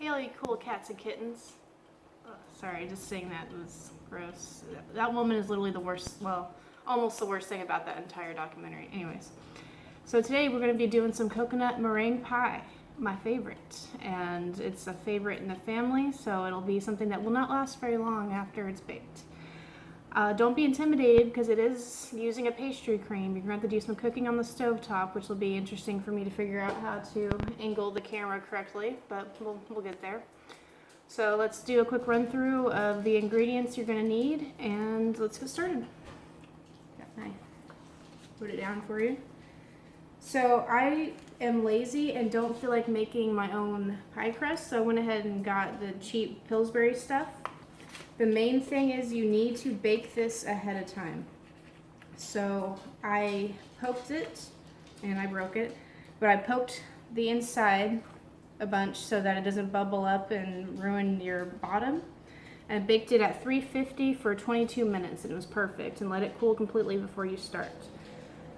Hey all you cool cats and kittens. Sorry, just saying that was gross. That woman is literally the worst, well, almost the worst thing about that entire documentary. Anyways, so today we're going to be doing some coconut meringue pie, my favorite. And it's a favorite in the family, so it'll be something that will not last very long after it's baked. Don't be intimidated because it is using a pastry cream. You're going to have to do some cooking on the stovetop, which will be interesting for me to figure out how to angle the camera correctly, but we'll get there. So let's do a quick run through of the ingredients you're going to need, and let's get started. Put it down for you. So I am lazy and don't feel like making my own pie crust, so I went ahead and got the cheap Pillsbury stuff. The main thing is you need to bake this ahead of time. So I poked it and I broke it, but I poked the inside a bunch so that it doesn't bubble up and ruin your bottom. And baked it at 350 for 22 minutes, and it was perfect. And let it cool completely before you start.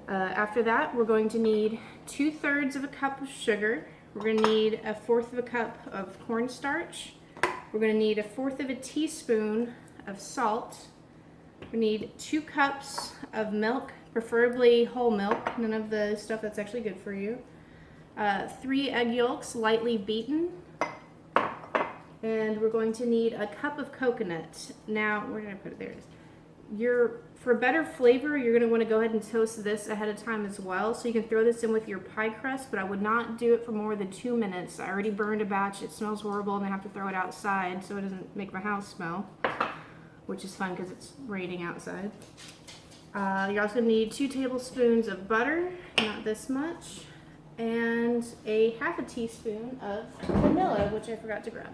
After that, we're going to need 2/3 of a cup of sugar. We're going to need 1/4 of a cup of cornstarch. We're going to need 1/4 of a teaspoon of salt. We need 2 cups of milk, preferably whole milk, none of the stuff that's actually good for you. 3 egg yolks, lightly beaten. And we're going to need a cup of coconut. Now, where did I put it? There it is. For better flavor, you're going to want to go ahead and toast this ahead of time as well. So you can throw this in with your pie crust, but I would not do it for more than 2 minutes. I already burned a batch. It smells horrible, and I have to throw it outside so it doesn't make my house smell, which is fun because it's raining outside. You're also going to need 2 tablespoons of butter, not this much, and 1/2 teaspoon of vanilla, which I forgot to grab.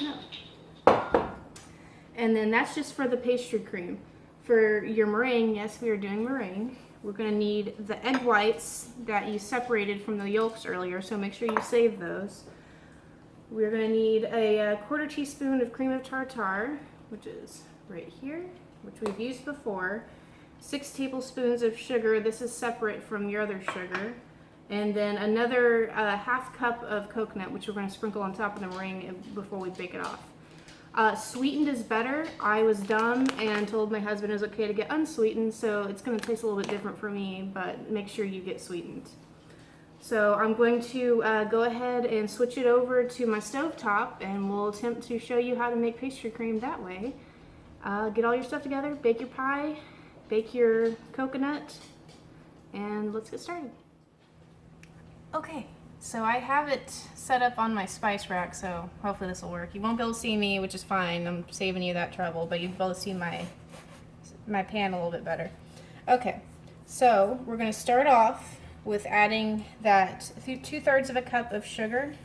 No. And then that's just for the pastry cream. For your meringue, yes, we are doing meringue. We're going to need the egg whites that you separated from the yolks earlier, so make sure you save those. We're going to need a 1/4 teaspoon of cream of tartar, which is right here, which we've used before. 6 tablespoons of sugar. This is separate from your other sugar. And then another 1/2 cup of coconut, which we're going to sprinkle on top of the meringue before we bake it off. Sweetened is better. I was dumb and told my husband it was okay to get unsweetened, so it's going to taste a little bit different for me, but make sure you get sweetened. So I'm going to go ahead and switch it over to my stovetop, and we'll attempt to show you how to make pastry cream that way. Get all your stuff together, bake your pie, bake your coconut, and let's get started. Okay. So I have it set up on my spice rack, so hopefully this will work. You won't be able to see me, which is fine. I'm saving you that trouble, but you'll be able to see my pan a little bit better. Okay, so we're going to start off with adding that 2/3 of a cup of sugar,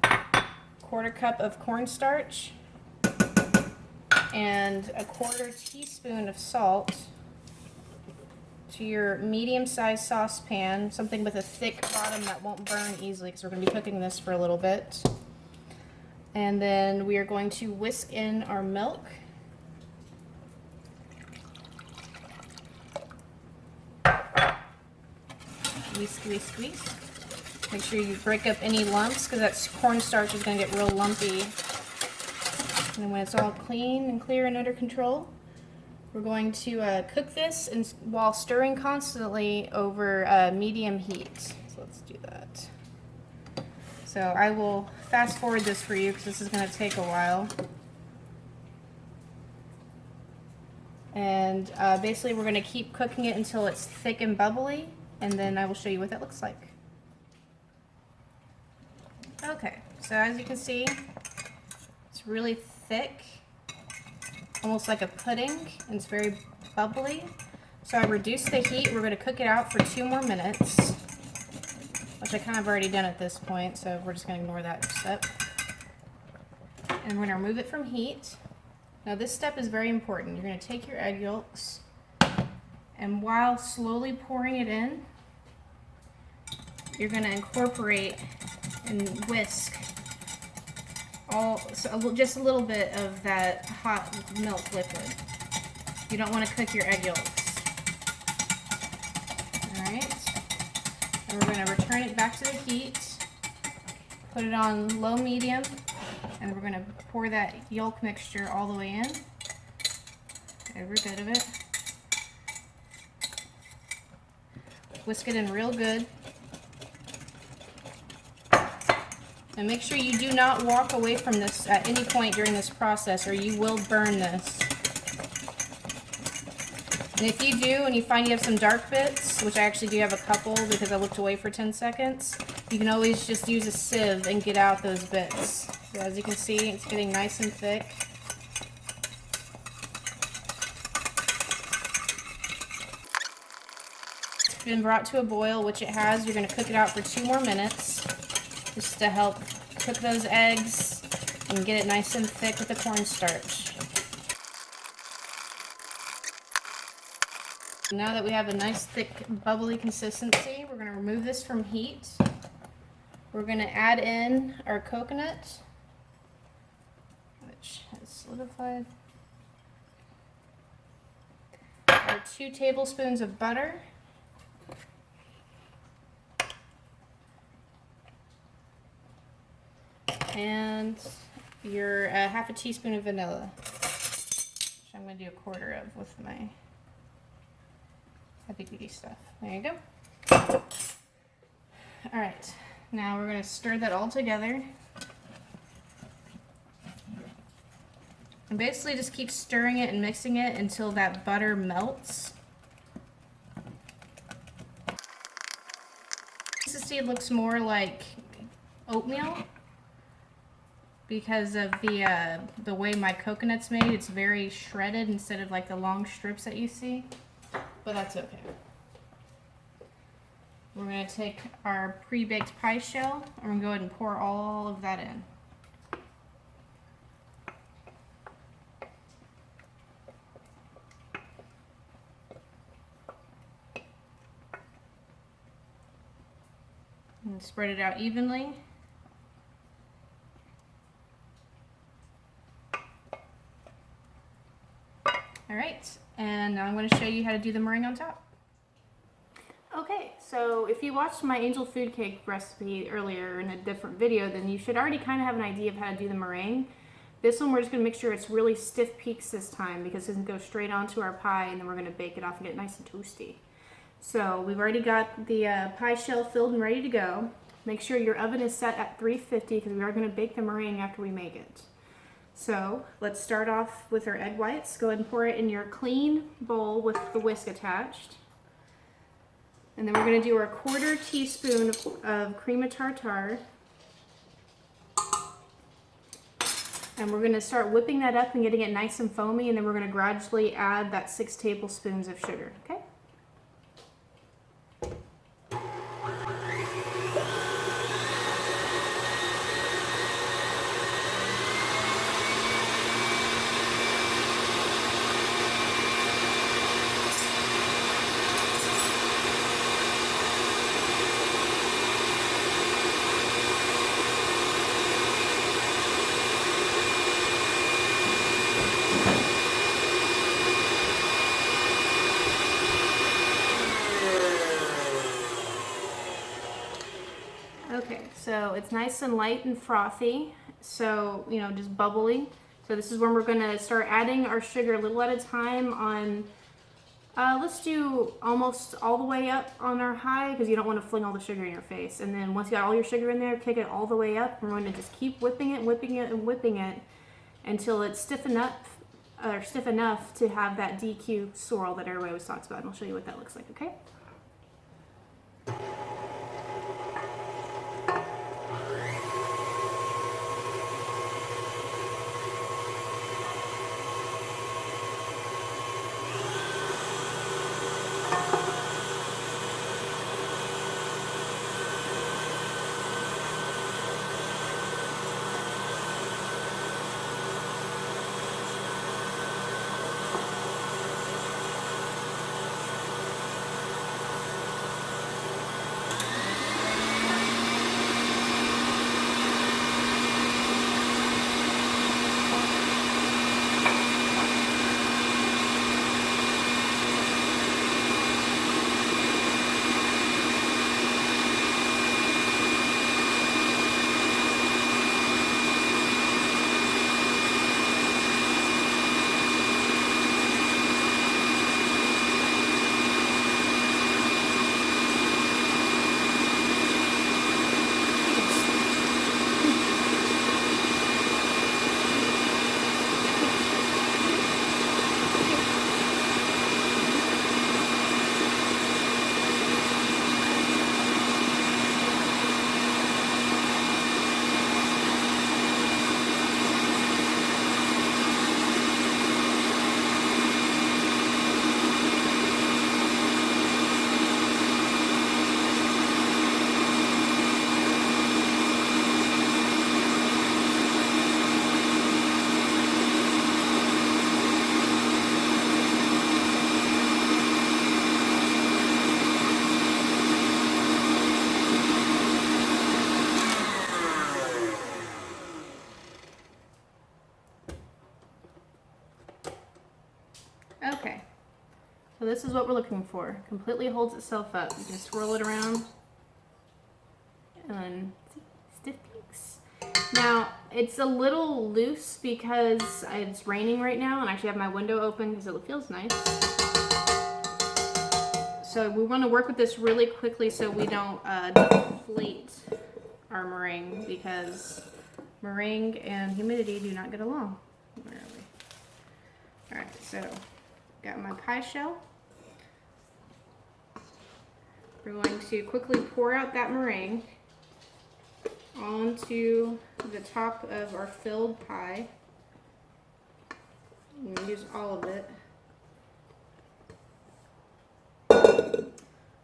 1/4 cup of cornstarch, and 1/4 teaspoon of salt to your medium-sized saucepan, something with a thick bottom that won't burn easily because we're going to be cooking this for a little bit. And then we are going to whisk in our milk. Whisk, whisk, whisk. Make sure you break up any lumps because that cornstarch is going to get real lumpy. And then when it's all clean and clear and under control, we're going to cook this while stirring constantly over medium heat. So let's do that. So I will fast forward this for you because this is going to take a while. And basically we're going to keep cooking it until it's thick and bubbly, and then I will show you what that looks like. Okay, so as you can see, it's really thick, almost like a pudding, and it's very bubbly. So I reduced the heat. We're going to cook it out for 2 more minutes, which I kind of already done at this point, so we're just going to ignore that step. And we're going to remove it from heat. Now this step is very important. You're going to take your egg yolks, and while slowly pouring it in, you're going to incorporate and whisk just a little bit of that hot milk liquid. You don't want to cook your egg yolks. Alright, and we're going to return it back to the heat. Put it on low medium, and we're gonna pour that yolk mixture all the way in, every bit of it. Whisk it in real good. And make sure you do not walk away from this at any point during this process, or you will burn this. And if you do and you find you have some dark bits, which I actually do have a couple because I looked away for 10 seconds, you can always just use a sieve and get out those bits. So as you can see, it's getting nice and thick. It's been brought to a boil, which it has. You're going to cook it out for 2 more minutes just to help cook those eggs and get it nice and thick with the cornstarch. Now that we have a nice thick bubbly consistency, we're going to remove this from heat. We're going to add in our coconut, which has solidified. Our 2 tablespoons of butter. And your half a teaspoon of vanilla, which I'm going to do a quarter of with my heavy duty stuff. There you go. Alright, now we're going to stir that all together. And basically just keep stirring it and mixing it until that butter melts. Consistency looks more like oatmeal because of the way my coconut's made. It's very shredded instead of like the long strips that you see. But that's okay. We're going to take our pre-baked pie shell and we're going to go ahead and pour all of that in. And spread it out evenly. Alright, and now I'm going to show you how to do the meringue on top. Okay, so if you watched my angel food cake recipe earlier in a different video, then you should already kind of have an idea of how to do the meringue. This one we're just going to make sure it's really stiff peaks this time because it's going to go straight onto our pie and then we're going to bake it off and get it nice and toasty. So we've already got the pie shell filled and ready to go. Make sure your oven is set at 350 because we are going to bake the meringue after we make it. So let's start off with our egg whites. Go ahead and pour it in your clean bowl with the whisk attached. And then we're going to do our 1/4 teaspoon of cream of tartar. And we're going to start whipping that up and getting it nice and foamy, and then we're going to gradually add that 6 tablespoons of sugar, okay? Okay, so it's nice and light and frothy, so, you know, just bubbly. So this is when we're going to start adding our sugar a little at a time on, let's do almost all the way up on our high because you don't want to fling all the sugar in your face. And then once you got all your sugar in there, kick it all the way up. We're going to just keep whipping it, whipping it, and whipping it until it's stiff enough to have that DQ swirl that everybody always talks about. And I'll show you what that looks like, okay? So this is what we're looking for. Completely holds itself up. You can swirl it around and see, stiff peaks. Now it's a little loose because it's raining right now and I actually have my window open because it feels nice. So we want to work with this really quickly so we don't deflate our meringue, because meringue and humidity do not get along. Where are we? Alright, so got my pie shell. We're going to quickly pour out that meringue onto the top of our filled pie. You can use all of it.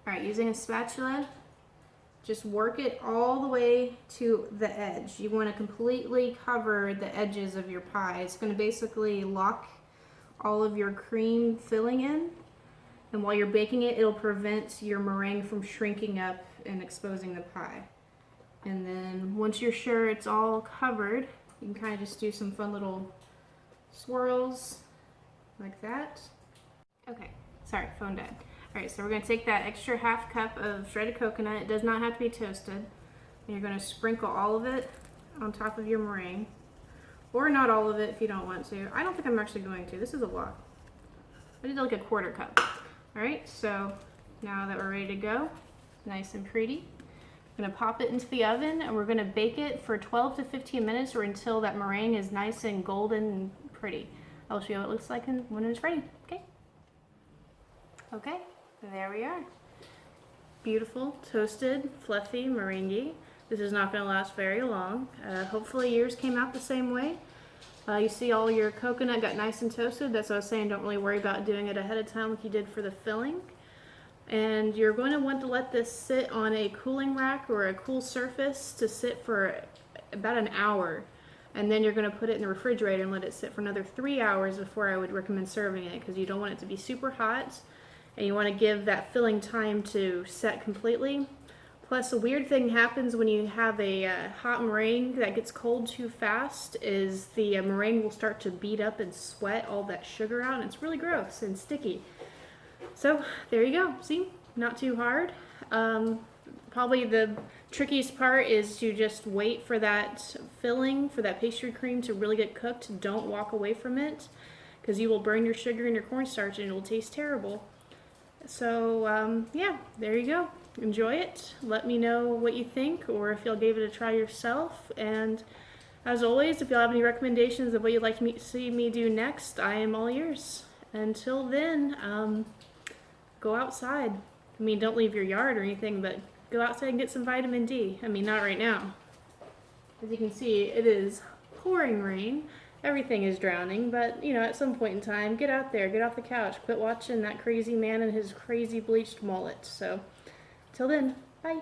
Alright, using a spatula, just work it all the way to the edge. You want to completely cover the edges of your pie. It's going to basically lock all of your cream filling in. And while you're baking it, it'll prevent your meringue from shrinking up and exposing the pie. And then once you're sure it's all covered, you can kind of just do some fun little swirls like that. Okay, sorry, phone died. Alright, so we're going to take that extra half cup of shredded coconut. It does not have to be toasted. And you're going to sprinkle all of it on top of your meringue. Or not all of it if you don't want to. I don't think I'm actually going to. This is a lot. I did like a quarter cup. Alright, so now that we're ready to go, nice and pretty, I'm going to pop it into the oven and we're going to bake it for 12 to 15 minutes or until that meringue is nice and golden and pretty. I'll show you what it looks like when it's ready. Okay? Okay. There we are. Beautiful, toasted, fluffy meringue. This is not going to last very long. Hopefully yours came out the same way. You see all your coconut got nice and toasted. That's what I was saying. Don't really worry about doing it ahead of time like you did for the filling. And you're going to want to let this sit on a cooling rack or a cool surface to sit for about an hour. And then you're going to put it in the refrigerator and let it sit for another 3 hours before I would recommend serving it, because you don't want it to be super hot. And you want to give that filling time to set completely. Plus, a weird thing happens when you have a hot meringue that gets cold too fast is the meringue will start to beat up and sweat all that sugar out, and it's really gross and sticky. So there you go. See? Not too hard. Probably the trickiest part is to just wait for that filling, for that pastry cream to really get cooked. Don't walk away from it, because you will burn your sugar and your cornstarch and it will taste terrible. So yeah, there you go. Enjoy it. Let me know what you think, or if you'll give it a try yourself. And as always, if you'll have any recommendations of what you'd like to see me do next, I am all ears. Until then, go outside. I mean, don't leave your yard or anything, but go outside and get some vitamin D. I mean, not right now. As you can see, it is pouring rain. Everything is drowning, but, you know, at some point in time, get out there, get off the couch, quit watching that crazy man and his crazy bleached mullet. So, till then, bye.